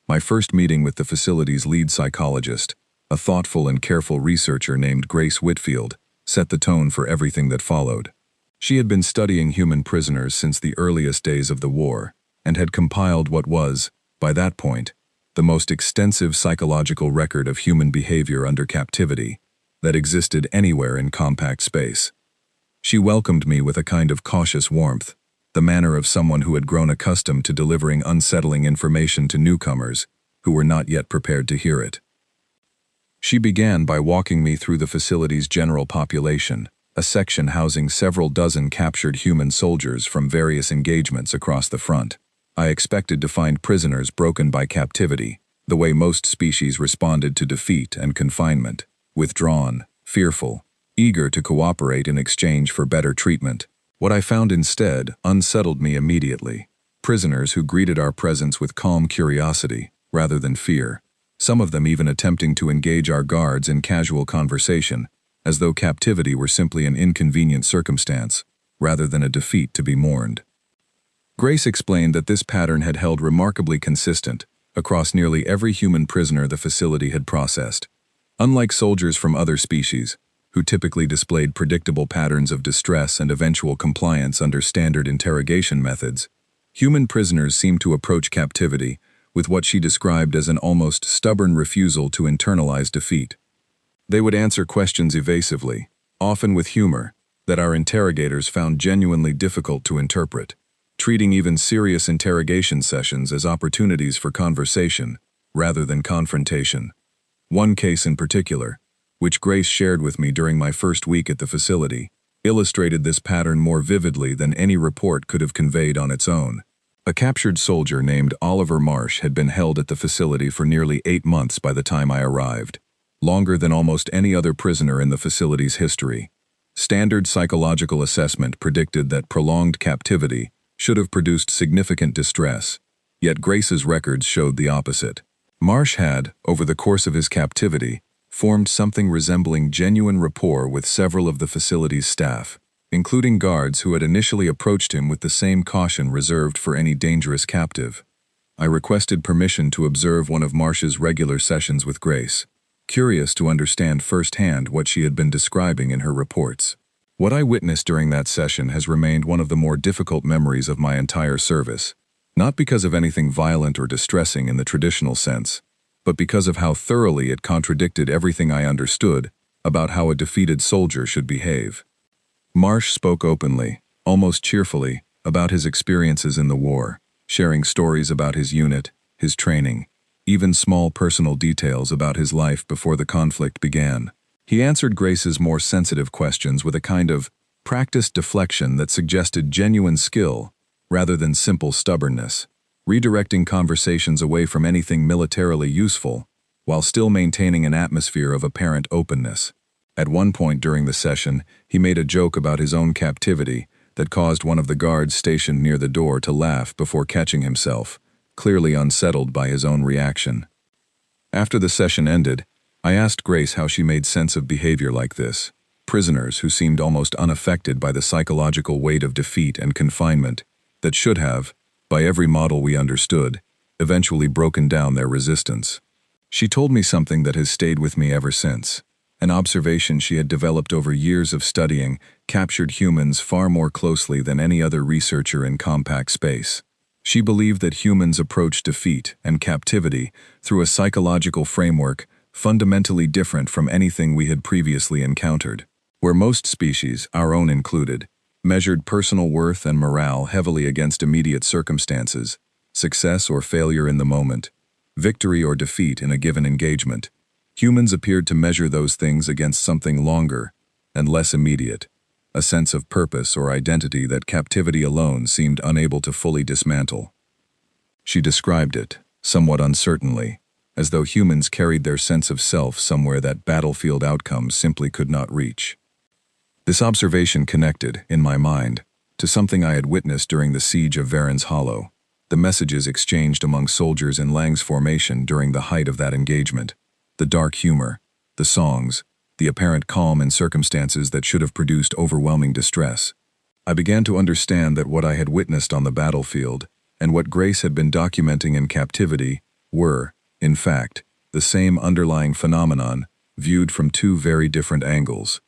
Speaker 1: My first meeting with the facility's lead psychologist, a thoughtful and careful researcher named Grace Whitfield, set the tone for everything that followed. She had been studying human prisoners since the earliest days of the war, and had compiled what was, by that point, the most extensive psychological record of human behavior under captivity that existed anywhere in compact space. She welcomed me with a kind of cautious warmth, the manner of someone who had grown accustomed to delivering unsettling information to newcomers who were not yet prepared to hear it. She began by walking me through the facility's general population, a section housing several dozen captured human soldiers from various engagements across the front. I expected to find prisoners broken by captivity, the way most species responded to defeat and confinement, withdrawn, fearful, eager to cooperate in exchange for better treatment. What I found instead unsettled me immediately. Prisoners who greeted our presence with calm curiosity, rather than fear, some of them even attempting to engage our guards in casual conversation, as though captivity were simply an inconvenient circumstance, rather than a defeat to be mourned. Grace explained that this pattern had held remarkably consistent across nearly every human prisoner the facility had processed. Unlike soldiers from other species, who typically displayed predictable patterns of distress and eventual compliance under standard interrogation methods, human prisoners seemed to approach captivity with what she described as an almost stubborn refusal to internalize defeat. They would answer questions evasively, often with humor, that our interrogators found genuinely difficult to interpret, treating even serious interrogation sessions as opportunities for conversation rather than confrontation. One case in particular, which Grace shared with me during my first week at the facility, illustrated this pattern more vividly than any report could have conveyed on its own. A captured soldier named Oliver Marsh had been held at the facility for nearly 8 months by the time I arrived, longer than almost any other prisoner in the facility's history. Standard psychological assessment predicted that prolonged captivity should have produced significant distress, yet Grace's records showed the opposite. Marsh had, over the course of his captivity, formed something resembling genuine rapport with several of the facility's staff, including guards who had initially approached him with the same caution reserved for any dangerous captive. I requested permission to observe one of Marsh's regular sessions with Grace, curious to understand firsthand what she had been describing in her reports. What I witnessed during that session has remained one of the more difficult memories of my entire service, not because of anything violent or distressing in the traditional sense, but because of how thoroughly it contradicted everything I understood about how a defeated soldier should behave. Marsh spoke openly, almost cheerfully, about his experiences in the war, sharing stories about his unit, his training, even small personal details about his life before the conflict began. He answered Grace's more sensitive questions with a kind of practiced deflection that suggested genuine skill rather than simple stubbornness, redirecting conversations away from anything militarily useful while still maintaining an atmosphere of apparent openness. At one point during the session, he made a joke about his own captivity that caused one of the guards stationed near the door to laugh before catching himself, clearly unsettled by his own reaction. After the session ended, I asked Grace how she made sense of behavior like this. Prisoners who seemed almost unaffected by the psychological weight of defeat and confinement that should have, by every model we understood, eventually broken down their resistance. She told me something that has stayed with me ever since, an observation she had developed over years of studying captured humans far more closely than any other researcher in compact space. She believed that humans approach defeat and captivity through a psychological framework fundamentally different from anything we had previously encountered, where most species, our own included, measured personal worth and morale heavily against immediate circumstances, success or failure in the moment, victory or defeat in a given engagement. Humans appeared to measure those things against something longer and less immediate, a sense of purpose or identity that captivity alone seemed unable to fully dismantle. She described it, somewhat uncertainly, as though humans carried their sense of self somewhere that battlefield outcomes simply could not reach. This observation connected, in my mind, to something I had witnessed during the siege of Varen's Hollow, the messages exchanged among soldiers in Lang's formation during the height of that engagement, the dark humor, the songs, the apparent calm in circumstances that should have produced overwhelming distress. I began to understand that what I had witnessed on the battlefield and what Grace had been documenting in captivity were, in fact, the same underlying phenomenon viewed from two very different angles.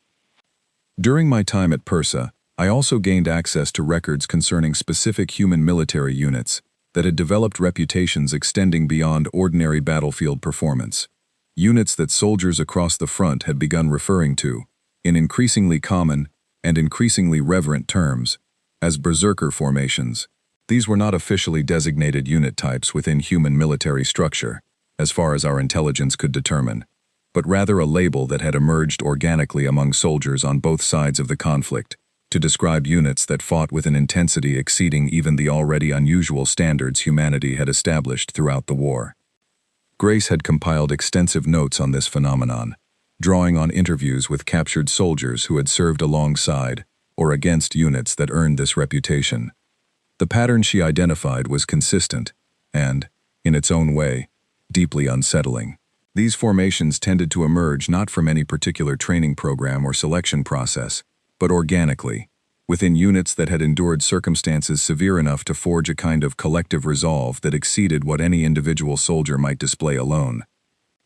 Speaker 1: During my time at Persa, I also gained access to records concerning specific human military units that had developed reputations extending beyond ordinary battlefield performance. Units that soldiers across the front had begun referring to, in increasingly common and increasingly reverent terms, as berserker formations. These were not officially designated unit types within human military structure, as far as our intelligence could determine, but rather a label that had emerged organically among soldiers on both sides of the conflict to describe units that fought with an intensity exceeding even the already unusual standards humanity had established throughout the war. Grace had compiled extensive notes on this phenomenon, drawing on interviews with captured soldiers who had served alongside or against units that earned this reputation. The pattern she identified was consistent and, in its own way, deeply unsettling. These formations tended to emerge not from any particular training program or selection process, but organically, within units that had endured circumstances severe enough to forge a kind of collective resolve that exceeded what any individual soldier might display alone.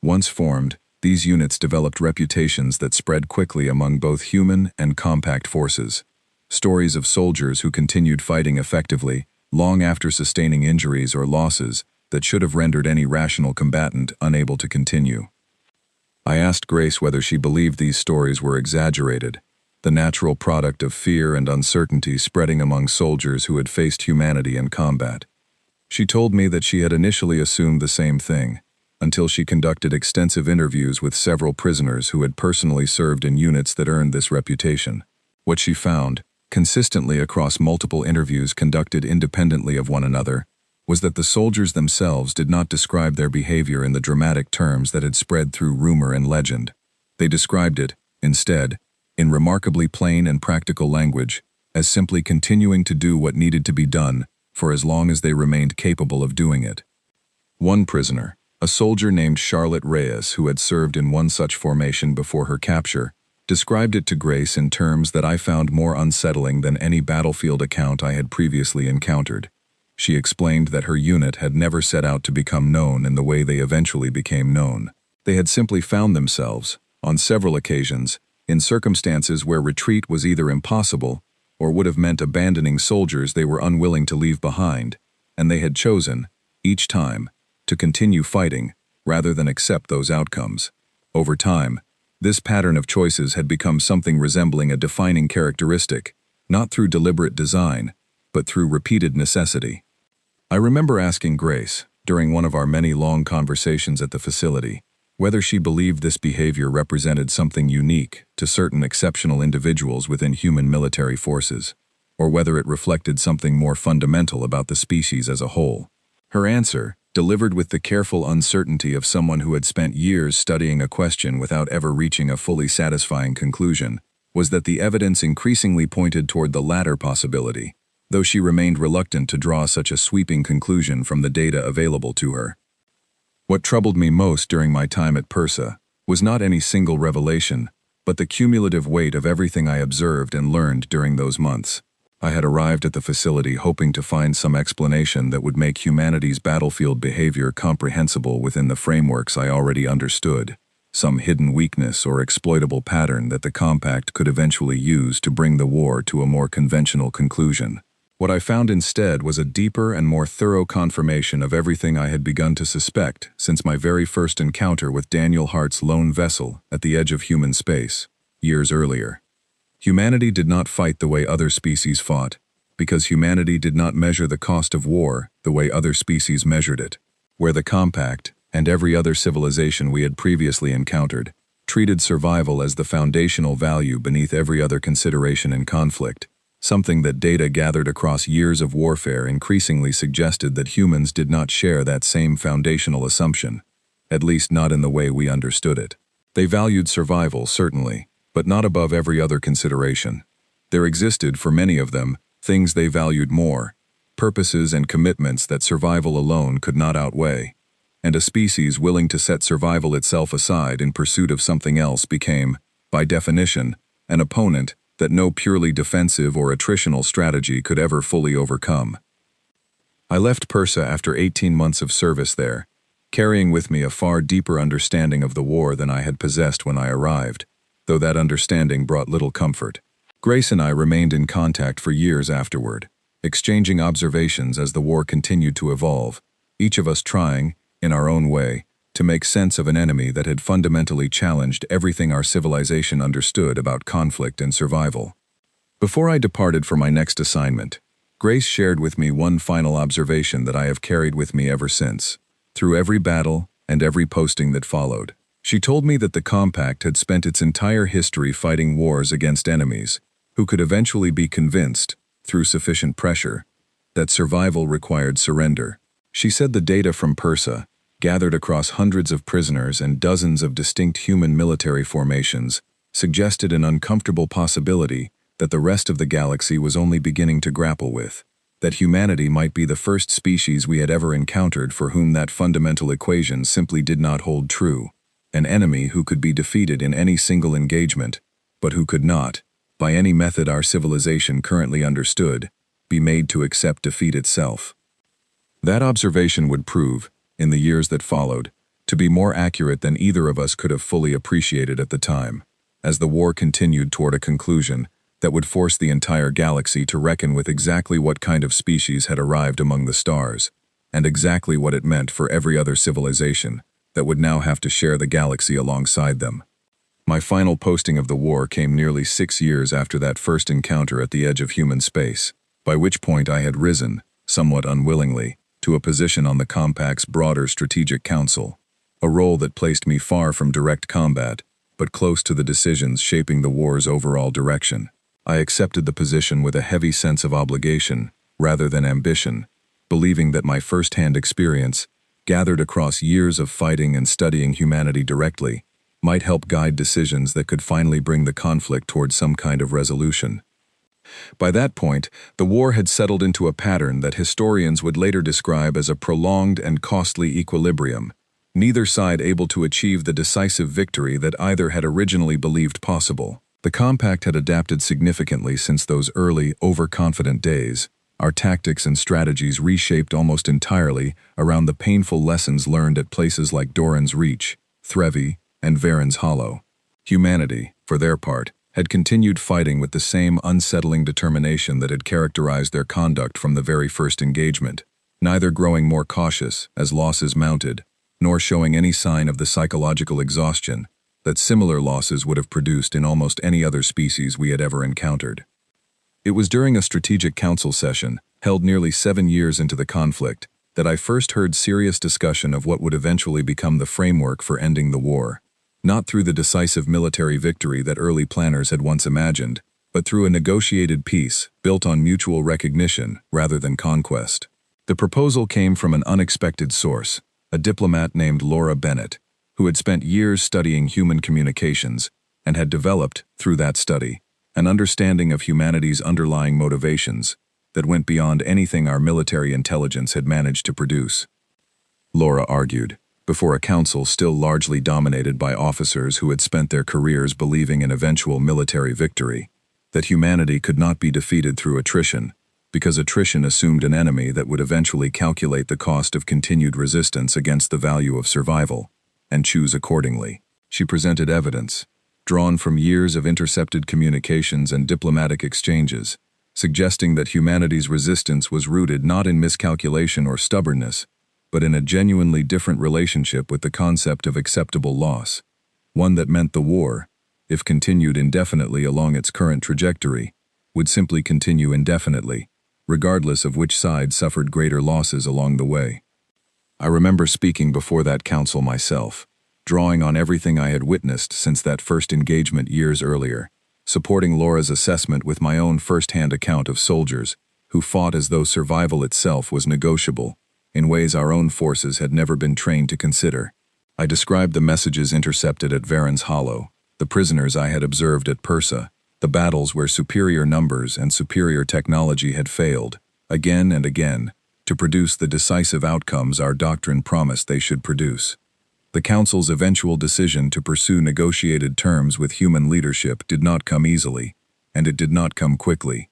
Speaker 1: Once formed, these units developed reputations that spread quickly among both human and compact forces. Stories of soldiers who continued fighting effectively, long after sustaining injuries or losses that should have rendered any rational combatant unable to continue. I asked Grace whether she believed these stories were exaggerated, the natural product of fear and uncertainty spreading among soldiers who had faced humanity in combat. She told me that she had initially assumed the same thing, until she conducted extensive interviews with several prisoners who had personally served in units that earned this reputation. What she found, consistently across multiple interviews conducted independently of one another, was that the soldiers themselves did not describe their behavior in the dramatic terms that had spread through rumor and legend. They described it, instead, in remarkably plain and practical language, as simply continuing to do what needed to be done for as long as they remained capable of doing it. One prisoner, a soldier named Charlotte Reyes who had served in one such formation before her capture, described it to Grace in terms that I found more unsettling than any battlefield account I had previously encountered. She explained that her unit had never set out to become known in the way they eventually became known. They had simply found themselves, on several occasions, in circumstances where retreat was either impossible or would have meant abandoning soldiers they were unwilling to leave behind, and they had chosen, each time, to continue fighting rather than accept those outcomes. Over time, this pattern of choices had become something resembling a defining characteristic, not through deliberate design, but through repeated necessity. I remember asking Grace, during one of our many long conversations at the facility, whether she believed this behavior represented something unique to certain exceptional individuals within human military forces, or whether it reflected something more fundamental about the species as a whole. Her answer, delivered with the careful uncertainty of someone who had spent years studying a question without ever reaching a fully satisfying conclusion, was that the evidence increasingly pointed toward the latter possibility, though she remained reluctant to draw such a sweeping conclusion from the data available to her. What troubled me most during my time at PERSA was not any single revelation, but the cumulative weight of everything I observed and learned during those months. I had arrived at the facility hoping to find some explanation that would make humanity's battlefield behavior comprehensible within the frameworks I already understood, some hidden weakness or exploitable pattern that the Compact could eventually use to bring the war to a more conventional conclusion. What I found instead was a deeper and more thorough confirmation of everything I had begun to suspect since my very first encounter with Daniel Hart's lone vessel at the edge of human space, years earlier. Humanity did not fight the way other species fought, because humanity did not measure the cost of war the way other species measured it, where the Compact, and every other civilization we had previously encountered, treated survival as the foundational value beneath every other consideration in conflict. Something that data gathered across years of warfare increasingly suggested that humans did not share that same foundational assumption, at least not in the way we understood it. They valued survival, certainly, but not above every other consideration. There existed, for many of them, things they valued more, purposes and commitments that survival alone could not outweigh, and a species willing to set survival itself aside in pursuit of something else became, by definition, an opponent that no purely defensive or attritional strategy could ever fully overcome. I left PERSA after 18 months of service there, carrying with me a far deeper understanding of the war than I had possessed when I arrived, though that understanding brought little comfort. Grace and I remained in contact for years afterward, exchanging observations as the war continued to evolve, each of us trying, in our own way, to make sense of an enemy that had fundamentally challenged everything our civilization understood about conflict and survival. Before I departed for my next assignment, Grace shared with me one final observation that I have carried with me ever since, through every battle and every posting that followed. She told me that the Compact had spent its entire history fighting wars against enemies who could eventually be convinced, through sufficient pressure, that survival required surrender. She said the data from PERSA, gathered across hundreds of prisoners and dozens of distinct human military formations, suggested an uncomfortable possibility that the rest of the galaxy was only beginning to grapple with, that humanity might be the first species we had ever encountered for whom that fundamental equation simply did not hold true, an enemy who could be defeated in any single engagement, but who could not, by any method our civilization currently understood, be made to accept defeat itself. That observation would prove, in the years that followed, to be more accurate than either of us could have fully appreciated at the time, as the war continued toward a conclusion that would force the entire galaxy to reckon with exactly what kind of species had arrived among the stars, and exactly what it meant for every other civilization, that would now have to share the galaxy alongside them. My final posting of the war came nearly 6 years after that first encounter at the edge of human space, by which point I had risen, somewhat unwillingly, to a position on the Compact's broader Strategic Council, a role that placed me far from direct combat, but close to the decisions shaping the war's overall direction. I accepted the position with a heavy sense of obligation, rather than ambition, believing that my first-hand experience, gathered across years of fighting and studying humanity directly, might help guide decisions that could finally bring the conflict towards some kind of resolution. By that point, the war had settled into a pattern that historians would later describe as a prolonged and costly equilibrium, neither side able to achieve the decisive victory that either had originally believed possible. The Compact had adapted significantly since those early, overconfident days. Our tactics and strategies reshaped almost entirely around the painful lessons learned at places like Doran's Reach, Threvy, and Varen's Hollow. Humanity, for their part, had continued fighting with the same unsettling determination that had characterized their conduct from the very first engagement, neither growing more cautious as losses mounted, nor showing any sign of the psychological exhaustion that similar losses would have produced in almost any other species we had ever encountered. It was during a Strategic Council session, held nearly 7 years into the conflict, that I first heard serious discussion of what would eventually become the framework for ending the war. Not through the decisive military victory that early planners had once imagined, but through a negotiated peace built on mutual recognition rather than conquest. The proposal came from an unexpected source, a diplomat named Laura Bennett, who had spent years studying human communications and had developed, through that study, an understanding of humanity's underlying motivations that went beyond anything our military intelligence had managed to produce. Laura argued, before a council still largely dominated by officers who had spent their careers believing in eventual military victory, that humanity could not be defeated through attrition, because attrition assumed an enemy that would eventually calculate the cost of continued resistance against the value of survival, and choose accordingly. She presented evidence, drawn from years of intercepted communications and diplomatic exchanges, suggesting that humanity's resistance was rooted not in miscalculation or stubbornness, but in a genuinely different relationship with the concept of acceptable loss, one that meant the war, if continued indefinitely along its current trajectory, would simply continue indefinitely, regardless of which side suffered greater losses along the way. I remember speaking before that council myself, drawing on everything I had witnessed since that first engagement years earlier, supporting Laura's assessment with my own first-hand account of soldiers who fought as though survival itself was negotiable, in ways our own forces had never been trained to consider. I described the messages intercepted at Varen's Hollow, the prisoners I had observed at Persa, the battles where superior numbers and superior technology had failed, again and again, to produce the decisive outcomes our doctrine promised they should produce. The Council's eventual decision to pursue negotiated terms with human leadership did not come easily, and it did not come quickly.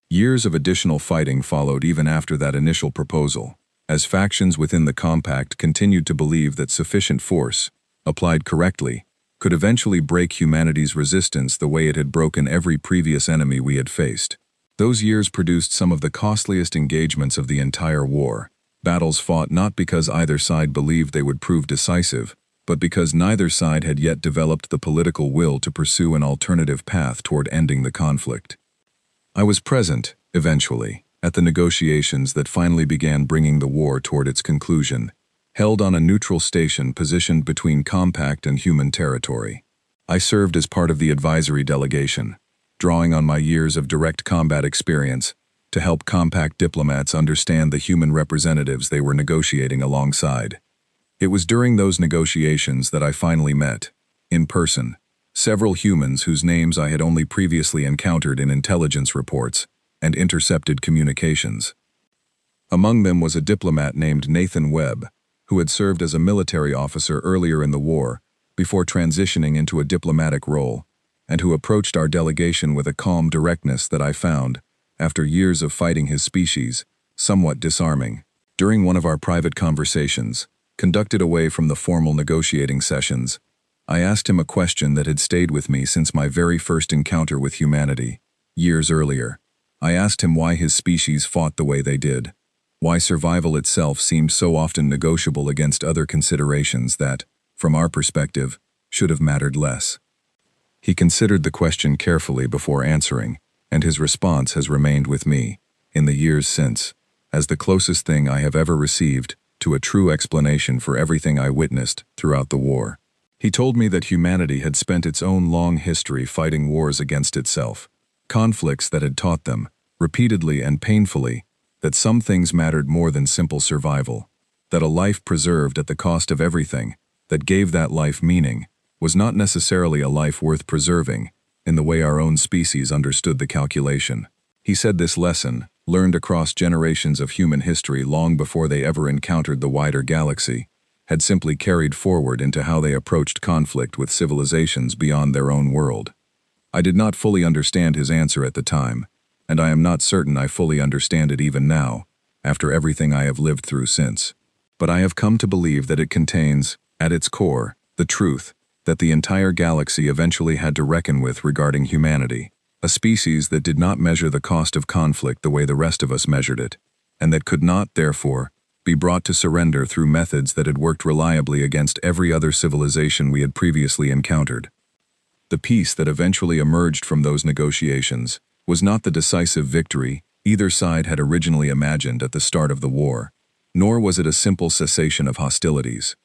Speaker 1: Years of additional fighting followed even after that initial proposal, as factions within the Compact continued to believe that sufficient force, applied correctly, could eventually break humanity's resistance the way it had broken every previous enemy we had faced. Those years produced some of the costliest engagements of the entire war, battles fought not because either side believed they would prove decisive, but because neither side had yet developed the political will to pursue an alternative path toward ending the conflict. I was present, eventually, at the negotiations that finally began bringing the war toward its conclusion, held on a neutral station positioned between Compact and human territory. I served as part of the advisory delegation, drawing on my years of direct combat experience to help Compact diplomats understand the human representatives they were negotiating alongside. It was during those negotiations that I finally met, in person, several humans whose names I had only previously encountered in intelligence reports and intercepted communications. Among them was a diplomat named Nathan Webb, who had served as a military officer earlier in the war before transitioning into a diplomatic role, and who approached our delegation with a calm directness that I found, after years of fighting his species, somewhat disarming. During one of our private conversations, conducted away from the formal negotiating sessions, I asked him a question that had stayed with me since my very first encounter with humanity, years earlier. I asked him why his species fought the way they did, Why survival itself seemed so often negotiable against other considerations that, from our perspective, should have mattered less. He considered the question carefully before answering, and his response has remained with me, in the years since, as the closest thing I have ever received to a true explanation for everything I witnessed throughout the war. He told me that humanity had spent its own long history fighting wars against itself, conflicts that had taught them, repeatedly and painfully, that some things mattered more than simple survival, that a life preserved at the cost of everything, that gave that life meaning, was not necessarily a life worth preserving, in the way our own species understood the calculation. He said this lesson, learned across generations of human history long before they ever encountered the wider galaxy, had simply carried forward into how they approached conflict with civilizations beyond their own world. I did not fully understand his answer at the time, and I am not certain I fully understand it even now, after everything I have lived through since. But I have come to believe that it contains, at its core, the truth that the entire galaxy eventually had to reckon with regarding humanity, a species that did not measure the cost of conflict the way the rest of us measured it, and that could not, therefore, be brought to surrender through methods that had worked reliably against every other civilization we had previously encountered. The peace that eventually emerged from those negotiations was not the decisive victory either side had originally imagined at the start of the war, nor was it a simple cessation of hostilities.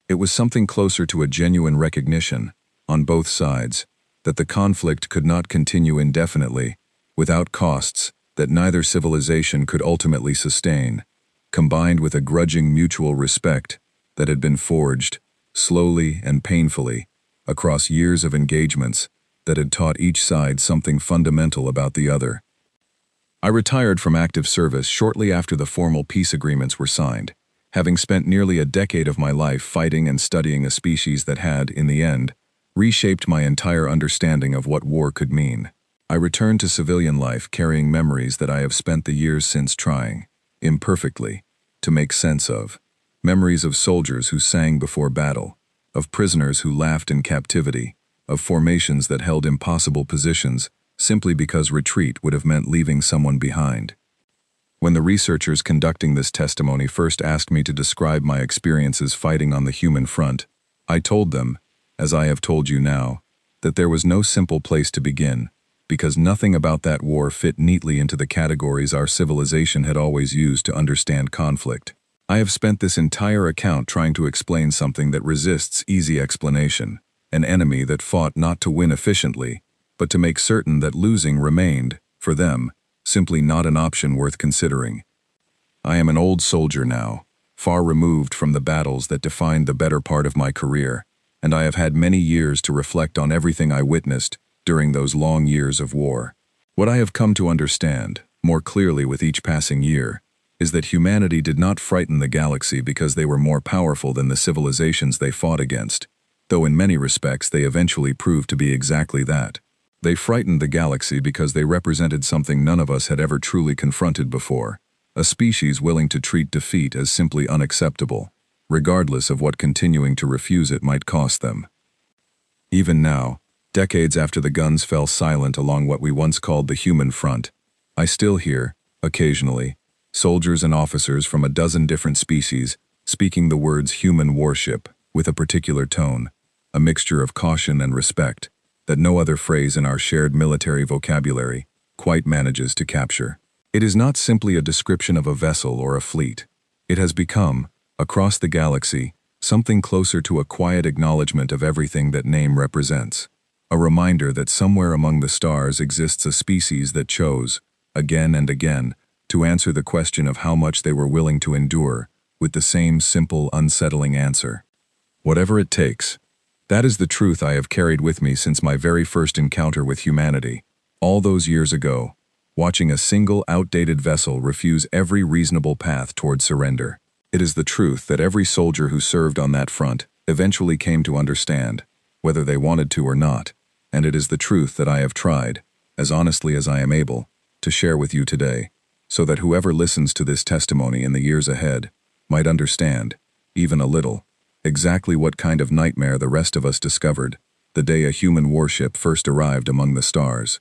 Speaker 1: It was something closer to a genuine recognition, on both sides, that the conflict could not continue indefinitely, without costs that neither civilization could ultimately sustain, combined with a grudging mutual respect that had been forged, slowly and painfully, across years of engagements that had taught each side something fundamental about the other. I retired from active service shortly after the formal peace agreements were signed, having spent nearly a decade of my life fighting and studying a species that had, in the end, reshaped my entire understanding of what war could mean. I returned to civilian life carrying memories that I have spent the years since trying, imperfectly, to make sense of. Memories of soldiers who sang before battle, of prisoners who laughed in captivity, of formations that held impossible positions simply because retreat would have meant leaving someone behind. When the researchers conducting this testimony first asked me to describe my experiences fighting on the human front, I told them, as I have told you now, that there was no simple place to begin, because nothing about that war fit neatly into the categories our civilization had always used to understand conflict. I have spent this entire account trying to explain something that resists easy explanation, an enemy that fought not to win efficiently, but to make certain that losing remained, for them, simply not an option worth considering. I am an old soldier now, far removed from the battles that defined the better part of my career, and I have had many years to reflect on everything I witnessed during those long years of war. What I have come to understand, more clearly with each passing year, is that humanity did not frighten the galaxy because they were more powerful than the civilizations they fought against, though in many respects they eventually proved to be exactly that. They frightened the galaxy because they represented something none of us had ever truly confronted before, a species willing to treat defeat as simply unacceptable, regardless of what continuing to refuse it might cost them. Even now, decades after the guns fell silent along what we once called the human front, I still hear, occasionally, soldiers and officers from a dozen different species speaking the words human warship with a particular tone, a mixture of caution and respect that no other phrase in our shared military vocabulary quite manages to capture. It is not simply a description of a vessel or a fleet. It has become, across the galaxy, something closer to a quiet acknowledgement of everything that name represents. A reminder that somewhere among the stars exists a species that chose, again and again, to answer the question of how much they were willing to endure, with the same simple, unsettling answer. Whatever it takes. That is the truth I have carried with me since my very first encounter with humanity, all those years ago, watching a single outdated vessel refuse every reasonable path toward surrender. It is the truth that every soldier who served on that front eventually came to understand, whether they wanted to or not, and it is the truth that I have tried, as honestly as I am able, to share with you today, so that whoever listens to this testimony in the years ahead might understand, even a little, exactly what kind of nightmare the rest of us discovered the day a human warship first arrived among the stars.